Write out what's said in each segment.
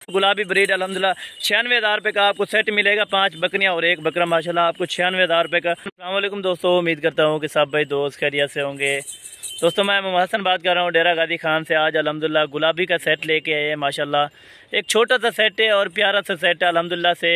गुलाबी ब्रीड अल्हम्दुलिल्लाह 96,000 रुपये का आपको सेट मिलेगा। 5 बकरियां और 1 बकरा माशाल्लाह आपको 96,000 रुपये का। अस्सलाम वालेकुम दोस्तों, उम्मीद करता हूँ कि सब भाई दोस्त खैरियत से होंगे। दोस्तों मैं मोहम्मद हसन बात कर रहा हूँ डेरा गाजी खान से। आज अल्हम्दुलिल्लाह गुलाबी का सेट लेके आए हैं माशाल्लाह। एक छोटा सा सेट है और प्यारा सा सेट है अल्हम्दुलिल्लाह से,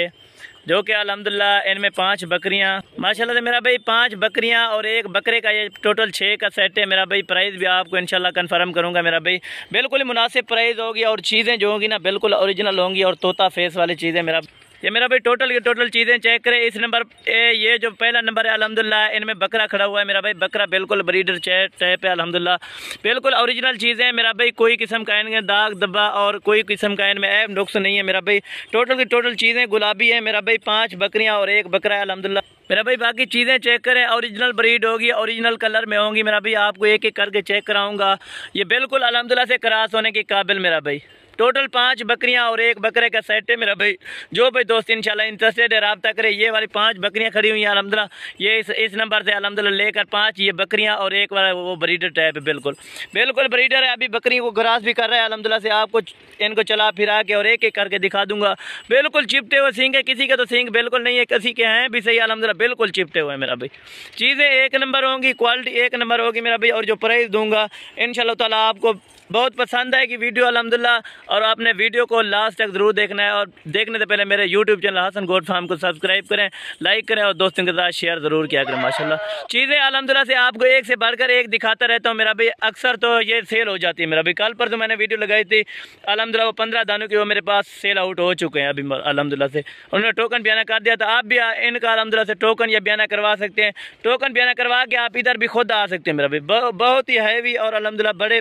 जो कि अल्हम्दुलिल्लाह इनमें 5 बकरियां माशाल्लाह से मेरा भाई 5 बकरियां और 1 बकरे का ये टोटल 6 का सेट है मेरा भाई। प्राइस भी आपको इंशाल्लाह कंफर्म करूंगा मेरा भाई, बिल्कुल ही मुनासिब प्राइस होगी और चीज़ें जो होंगी ना बिल्कुल ओरिजिनल होंगी और तोता फेस वाली चीज़ें मेरा ये मेरा भाई टोटल की टोटल चीज़ें चेक करें। इस नंबर ये जो पहला नंबर है अल्हम्दुलिल्लाह इनमें बकरा खड़ा हुआ है मेरा भाई। बकरा बिल्कुल ब्रीडर टाइप है अल्हम्दुलिल्लाह, बिल्कुल ओरिजिनल चीज़ें मेरा भाई। कोई किस्म का इनके दाग दब्बा और कोई किस्म का इनमें ऐब नुक्स नहीं है मेरा भाई। टोटल की टोटल चीज़ें गुलाबी है मेरा भाई। 5 बकरियाँ और 1 बकरा है अल्हम्दुलिल्लाह मेरा भाई। बाकी चीज़ें चेक करें, ओरिजिनल ब्रीड होगी, ओरिजिनल कलर में होंगी मेरा भाई। आपको एक एक करके चेक कराऊंगा। ये बिल्कुल अल्हम्दुलिल्लाह से क्रॉस होने के काबिल मेरा भाई। टोटल 5 बकरियां और 1 बकरे का सेट है मेरा भाई। जो भाई दोस्त इंशाल्लाह इंटरेस्टेड है रब्ता करे। ये वाली 5 बकरियां खड़ी हुई हैं अल्हम्दुलिल्लाह, ये इस नंबर से अल्हम्दुलिल्लाह लेकर 5 ये बकरियां और 1 वाला वो ब्रीडर टाइप है, बिल्कुल बिल्कुल ब्रीडर है। अभी बकरी को ग्रास भी कर रहा है अल्हम्दुलिल्लाह से। आपको इनको चला फिरा के और एक एक करके दिखा दूंगा। बिल्कुल चिपटे हुए सींग है, किसी का तो सींग बिल्कुल नहीं है, किसी के हैं भी सही अल्हम्दुलिल्लाह बिल्कुल चिपटे हुए मेरा भाई। चीज़ें 1 नंबर होंगी, क्वालिटी 1 नंबर होगी मेरा भाई। और जो प्राइस दूंगा इंशाल्लाह ताला आपको बहुत पसंद आएगी वीडियो अल्हम्दुलिल्लाह। और आपने वीडियो को लास्ट तक ज़रूर देखना है और देखने से पहले मेरे YouTube channel Hasan goat farm को सब्सक्राइब करें, लाइक करें और दोस्तों के साथ शेयर ज़रूर किया करें माशाल्लाह। चीज़ें अल्हम्दुलिल्लाह से आपको एक से बढ़कर एक दिखाता रहता हूँ मेरा भाई। अक्सर तो ये सेल हो जाती है मेरा भाई। कल पर तो मैंने वीडियो लगाई थी अल्हम्दुलिल्लाह, वो 15 दानों की वो मेरे पास सेल आउट हो चुके हैं अभी अल्हम्दुलिल्लाह से। उन्होंने टोकन बयाना कर दिया था। आप भी इनका अल्हम्दुलिल्लाह से टोकन या बयाना करवा सकते हैं। टोकन बयाना करवा के आप इधर भी खुद आ सकते हैं मेरा भाई। बहुत ही हैवी और अल्हम्दुलिल्लाह बड़े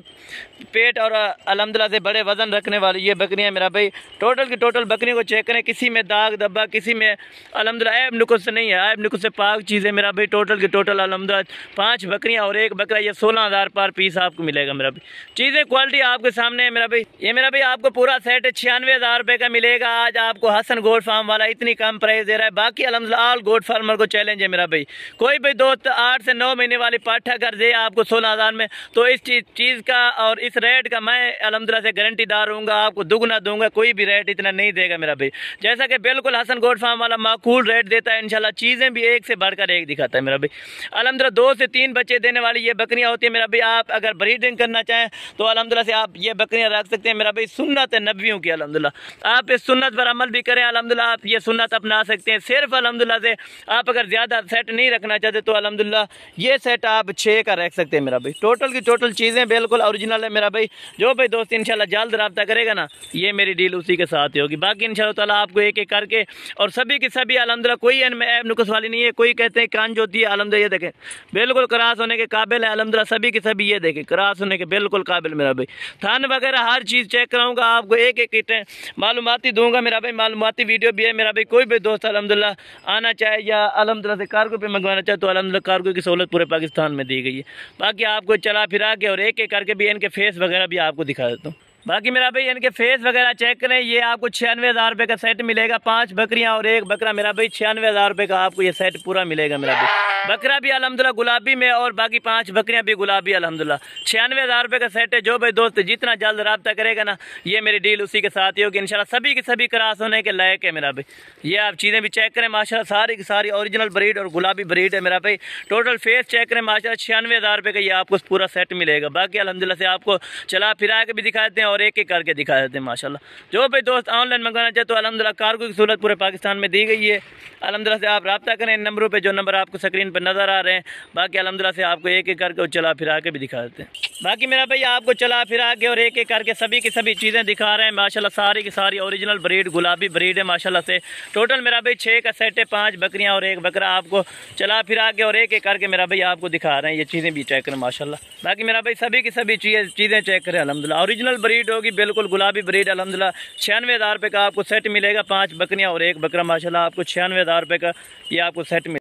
पेट और अल्हम्दुलिल्लाह से बड़े वजन रखने वाली ये बकरियां मेरा भाई। टोटल की टोटल बकरियों को चेक करें, किसी में दाग दब्बा, किसी में अल्हम्दुलिल्लाह ऐब नुकुस से नहीं है, ऐब नुकुस से पाक चीज़ें मेरा भाई। टोटल की टोटल अल्हम्दुलिल्लाह 5 बकरियां और 1 बकरा, ये 16,000 पर पीस आपको मिलेगा मेरा भाई। चीज़ें क्वालिटी आपके सामने है मेरा भाई। ये मेरा भाई आपको पूरा सेट 96,000 रुपये का मिलेगा। आज आपको हसन गोट फार्म वाला इतनी कम प्राइस दे रहा है। बाकी अल्हम्दुलिल्लाह ऑल गोट फार्मर को चैलेंज है मेरा भाई। कोई भी दोस्त 8 से 9 महीने वाली पाठा कर दे आपको 16,000 में, तो इस चीज़ का और इस रेट का मैं अल्हम्दुलिल्लाह से गारंटीदार हूँगा। आपको दुगना दूंगा, कोई भी रेट इतना नहीं देगा मेरा भाई। जैसा कि बिल्कुल हसन गोट फार्म वाला माकूल रेट देता है इंशाल्लाह। चीज़ें भी एक से बढ़कर एक दिखाता है मेरा भाई अल्हम्दुलिल्लाह। 2 से 3 बच्चे देने वाली ये बकरियाँ होती है मेरा भाई। आप अगर ब्रीडिंग करना चाहें तो अल्हम्दुलिल्लाह से आप ये बकरियाँ रख सकते हैं मेरा भाई। सुन्नत है नबियों की अल्हम्दुलिल्लाह। आप इस सुन्नत पर अमल भी करें अल्हम्दुलिल्लाह, आप ये सुन्नत अपना सकते हैं। सिर्फ अल्हम्दुलिल्लाह से आप अगर ज़्यादा सेट नहीं रखना चाहते तो अल्हम्दुलिल्लाह ये सेट आप 6 का रख सकते हैं मेरा भाई। टोटल की टोटल चीज़ें बिल्कुल ओरिजिनल है मेरा भाई। जो भाई दोस्त इंशाल्लाह जल्द रब्ता करेगा ना, ये मेरी डील उसी के साथ ही होगी। बाकी इंशाल्लाह ताला आपको एक एक करके और सभी की सभी अल्हम्दुलिल्लाह कोई इनमें ऐब नुक्स वाली नहीं है। कोई कहते हैं कान जो होती है अल्हम्दुलिल्लाह ये देखें बिल्कुल क्रॉस होने के काबिल है अल्हम्दुलिल्लाह। सभी की सभी ये देखें क्रॉस होने के बिल्कुल काबिल मेरा भाई। थान वगैरह हर चीज़ चेक कराऊंगा आपको, एक एक मालूमाती दूंगा मेरा भाई। मालूमाती वीडियो भी है मेरा भाई। कोई भी दोस्त अल्हम्दुलिल्लाह आना चाहे या अल्हम्दुलिल्लाह से कार्गो पे मंगवाना चाहे तो अल्हम्दुलिल्लाह कार्गो की सहूलत पूरे पाकिस्तान में दी गई है। बाकी आपको चला फिरा के और एक एक करके भी इनके फेस वगैरह भी आपको दिखा देता हूँ। बाकी मेरा भाई इनके फेस वगैरह चेक करें। ये आपको 96,000 रुपये का सेट मिलेगा। 5 बकरियां और 1 बकरा मेरा भाई। 96,000 रुपये का आपको ये सेट पूरा मिलेगा मेरा भाई। बकरा भी अल्हम्दुलिल्लाह गुलाबी में और बाकी 5 बकरियां भी गुलाबी अल्हम्दुलिल्लाह। 96,000 रुपये का सेट है। जो भाई दोस्त जितना जल्द रब्ता करेगा ना, ये मेरी डील उसी के साथ ही होगी इंशाल्लाह। सभी की सभी क्रॉस होने के लायक है मेरा भाई। ये आप चीज़ें भी चेक करें माशाल्लाह, सारी की सारी ओरिजिनल ब्रीड और गुलाबी ब्रीड है मेरा भाई। टोटल फेस चेक करें माशाल्लाह। 96,000 रुपये का ये आपको पूरा सेट मिलेगा। बाकी अल्हम्दुलिल्लाह से आपको चला फिरा के भी दिखा देते हैं और एक एक करके दिखा देते हैं माशाल्लाह। जो भाई दोस्त ऑनलाइन मंगवाना चाहे तो अल्हम्दुलिल्लाह कार्गो की सहूलत पूरे पाकिस्तान में दी गई है अल्हम्दुलिल्लाह से। आप रब्ता करें इन नंबरों पे, जो नंबर आपको स्क्रीन पर नज़र आ रहे हैं। बाकी अल्हम्दुलिल्लाह से आपको एक एक करके चला फिरा के भी दिखा देते हैं। बाकी मेरा भाई आपको चला फिरा के और एक एक करके सभी की सभी चीज़ें दिखा रहे हैं माशाल्लाह। सारी की सारी ओरिजिनल ब्रीड गुलाबी ब्रीड है माशाल्लाह से। टोटल मेरा भाई 6 का सेट है। 5 बकरियाँ और 1 बकरा आपको चला फिरा के और एक एक करके मेरा भाई आपको दिखा रहे हैं। ये चीज़ें भी चेक करें माशाल्लाह। बाकी मेरा भाई सभी की सभी चीज़ें चेक करें अल्हम्दुलिल्लाह। ओरिजिनल ब्रीड होगी बिल्कुल गुलाबी ब्रीड अल्हम्दुलिल्लाह। 96,000 रुपये का आपको सेट मिलेगा। 5 बकरियाँ और 1 बकरा माशाल्लाह आपको 96,000 रुपये का ये आपको सेट मिलेगा।